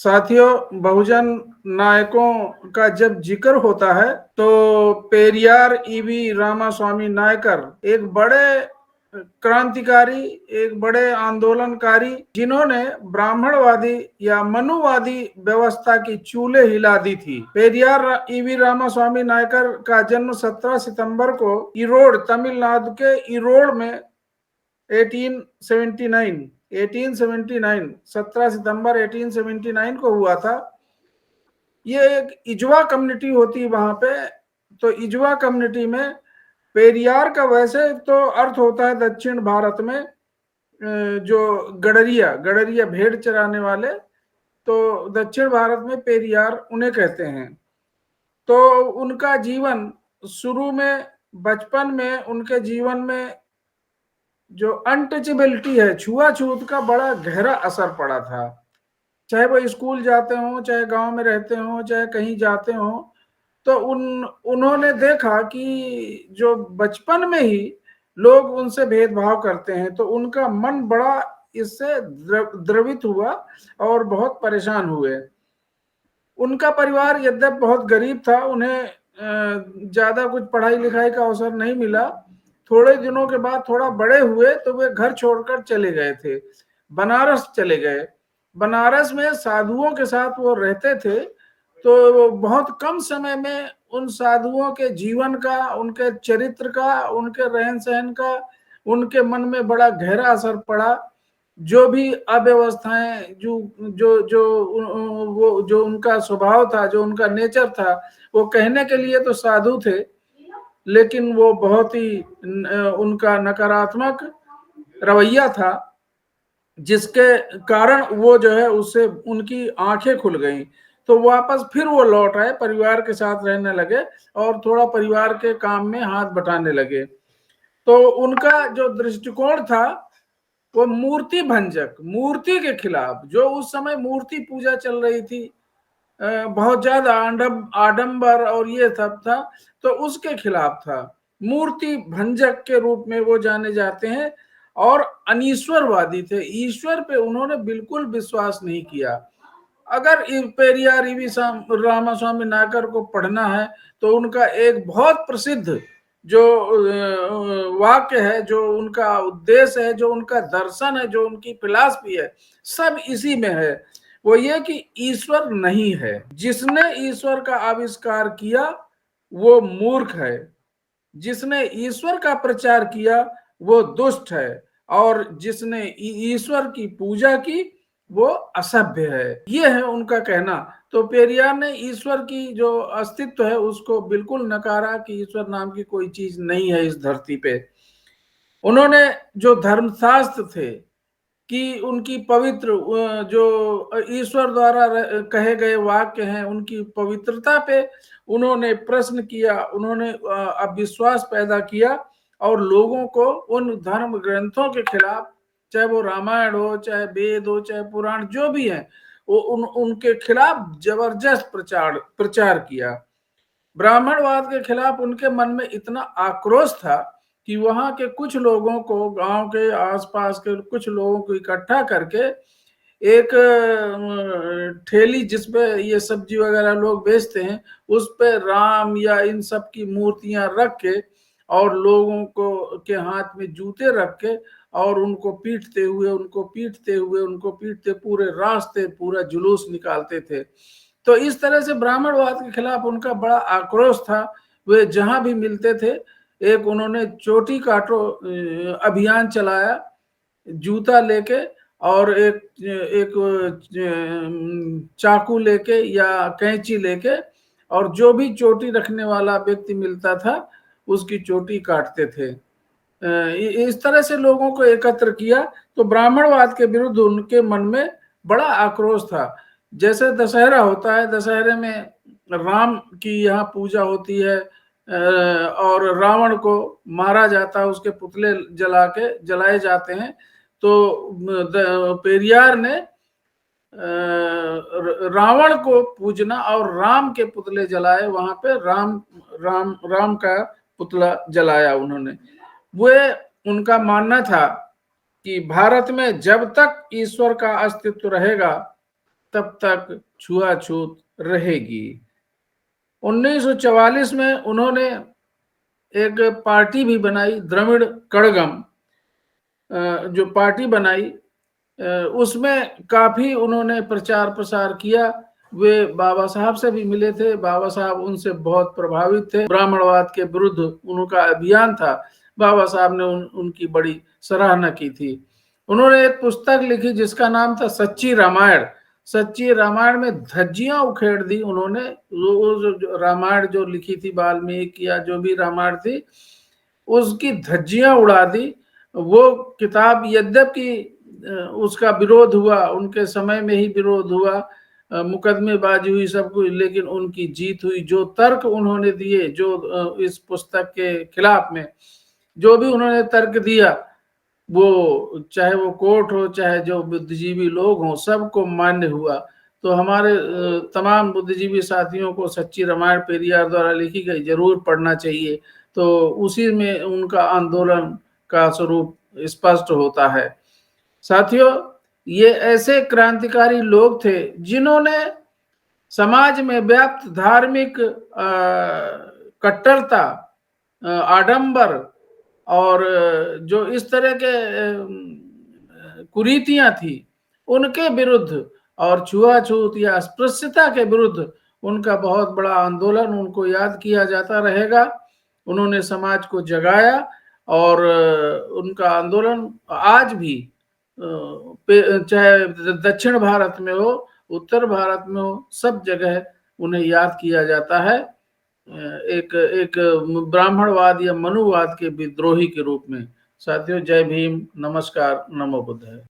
साथियों, बहुजन नायकों का जब जिक्र होता है तो पेरियार ईवी रामास्वामी नायकर एक बड़े क्रांतिकारी, एक बड़े आंदोलनकारी, जिन्होंने ब्राह्मणवादी या मनुवादी व्यवस्था की चूल्हे हिला दी थी। पेरियार ईवी रामास्वामी नायकर का जन्म 17 सितंबर को ईरोड, तमिलनाडु के ईरोड में 17 सितंबर 1879 को हुआ था। ये एक इजवा कम्युनिटी होती है वहां पे। तो इजवा कम्युनिटी में पेरियार का वैसे तो अर्थ होता है दक्षिण भारत में जो गडरिया गडरिया भेड़ चराने वाले, तो दक्षिण भारत में पेरियार उन्हें कहते हैं। तो उनका जीवन शुरू में, बचपन में उनके जीवन में जो अनटचेबिलिटी है, छुआछूत का बड़ा गहरा असर पड़ा था। चाहे वो स्कूल जाते हो, चाहे गांव में रहते हो, चाहे कहीं जाते हो, तो उन्होंने देखा कि जो बचपन में ही लोग उनसे भेदभाव करते हैं, तो उनका मन बड़ा इससे द्रवित हुआ और बहुत परेशान हुए। उनका परिवार यद्यप बहुत गरीब था, उन्हें ज्यादा कुछ पढ़ाई लिखाई का अवसर नहीं मिला। थोड़े दिनों के बाद थोड़ा बड़े हुए तो वे घर छोड़कर चले गए थे, बनारस चले गए। बनारस में साधुओं के साथ वो रहते थे। तो बहुत कम समय में उन साधुओं के जीवन का, उनके चरित्र का, उनके रहन सहन का उनके मन में बड़ा गहरा असर पड़ा। जो भी अव्यवस्थाएं, जो उनका स्वभाव था, जो उनका नेचर था, वो कहने के लिए तो साधु थे, लेकिन वो बहुत ही उनका नकारात्मक रवैया था, जिसके कारण वो जो है उससे उनकी आंखें खुल गईं। तो वापस फिर वो लौट आए, परिवार के साथ रहने लगे और थोड़ा परिवार के काम में हाथ बटाने लगे। तो उनका जो दृष्टिकोण था वो मूर्ति भंजक, मूर्ति के खिलाफ, जो उस समय मूर्ति पूजा चल रही थी, बहुत ज्यादा आडंबर और ये सब था, तो उसके खिलाफ था। मूर्ति भंजक के रूप में वो जाने जाते हैं और अनीश्वरवादी थे। ईश्वर पे उन्होंने बिल्कुल विश्वास नहीं किया। अगर पेरियार ईवी रामास्वामी नायकर को पढ़ना है तो उनका एक बहुत प्रसिद्ध जो वाक्य है, जो उनका उद्देश्य है, जो उनका दर्शन है, जो उनकी फिलॉसफी है, सब इसी में है। वो ये कि ईश्वर नहीं है। जिसने ईश्वर का आविष्कार किया वो मूर्ख है, जिसने ईश्वर का प्रचार किया वो दुष्ट है, और जिसने ईश्वर की पूजा की वो असभ्य है। ये है उनका कहना। तो पेरियार ने ईश्वर की जो अस्तित्व है उसको बिल्कुल नकारा कि ईश्वर नाम की कोई चीज नहीं है इस धरती पे। उन्होंने जो धर्मशास्त्र थे कि उनकी पवित्र जो ईश्वर द्वारा कहे गए वाक्य हैं, उनकी पवित्रता पे उन्होंने प्रश्न किया, उन्होंने अविश्वास पैदा किया और लोगों को उन धर्म ग्रंथों के खिलाफ, चाहे वो रामायण हो, चाहे वेद हो, चाहे पुराण, जो भी है, वो उनके खिलाफ जबरदस्त प्रचार किया। ब्राह्मणवाद के खिलाफ उनके मन में इतना आक्रोश था कि वहां के कुछ लोगों को, गांव के आसपास के कुछ लोगों को इकट्ठा करके एक ठेली जिसपे ये सब्जी वगैरह लोग बेचते हैं, उस पे राम या इन सब की मूर्तियां रख के और लोगों को के हाथ में जूते रख के और उनको पीटते पूरे रास्ते पूरा जुलूस निकालते थे। तो इस तरह से ब्राह्मणवाद के खिलाफ उनका बड़ा आक्रोश था। वे जहां भी मिलते थे, एक उन्होंने चोटी काटो अभियान चलाया, जूता लेके और एक चाकू लेके या कैंची लेके, और जो भी चोटी रखने वाला व्यक्ति मिलता था उसकी चोटी काटते थे। इस तरह से लोगों को एकत्र किया। तो ब्राह्मणवाद के विरुद्ध उनके मन में बड़ा आक्रोश था। जैसे दशहरा होता है, दशहरे में राम की यहाँ पूजा होती है और रावण को मारा जाता है, उसके पुतले जलाए जाते हैं। तो पेरियार ने रावण को पूजना और राम के पुतले जलाए। वहां पे राम का पुतला जलाया उन्होंने। वे, उनका मानना था कि भारत में जब तक ईश्वर का अस्तित्व रहेगा तब तक छुआछूत रहेगी। 1944 में उन्होंने एक पार्टी भी बनाई, द्रविड़ कड़गम जो पार्टी बनाई, उसमें काफी उन्होंने प्रचार प्रसार किया। वे बाबा साहब से भी मिले थे, बाबा साहब उनसे बहुत प्रभावित थे। ब्राह्मणवाद के विरुद्ध उनका अभियान था, बाबा साहब ने उनकी बड़ी सराहना की थी। उन्होंने एक पुस्तक लिखी जिसका नाम था सच्ची रामायण। सच्ची रामायण में धज्जियां उखेड़ दी उन्होंने। वो रामायण जो लिखी थी वाल्मीकि या जो भी रामायण थी, उसकी धज्जियां उड़ा दी। वो किताब यद्यपि उसका विरोध हुआ, उनके समय में ही विरोध हुआ, मुकदमेबाजी हुई, सब कुछ, लेकिन उनकी जीत हुई। जो तर्क उन्होंने दिए, जो इस पुस्तक के खिलाफ में जो भी उन्होंने तर्क दिया, वो चाहे वो कोर्ट हो, चाहे जो बुद्धिजीवी लोग हों, सबको मान्य हुआ। तो हमारे तमाम बुद्धिजीवी साथियों को सच्ची रामायण पेरियार द्वारा लिखी गई जरूर पढ़ना चाहिए। तो उसी में उनका आंदोलन का स्वरूप स्पष्ट होता है। साथियों, ये ऐसे क्रांतिकारी लोग थे जिन्होंने समाज में व्याप्त धार्मिक कट्टरता, आडंबर और जो इस तरह के कुरीतियां थी, उनके विरुद्ध और छुआछूत या अस्पृश्यता के विरुद्ध उनका बहुत बड़ा आंदोलन उनको याद किया जाता रहेगा। उन्होंने समाज को जगाया और उनका आंदोलन आज भी चाहे दक्षिण भारत में हो, उत्तर भारत में हो, सब जगह उन्हें याद किया जाता है एक ब्राह्मणवाद या मनुवाद के विद्रोही के रूप में। साथियों, जय भीम, नमस्कार, नमो बुद्धाय।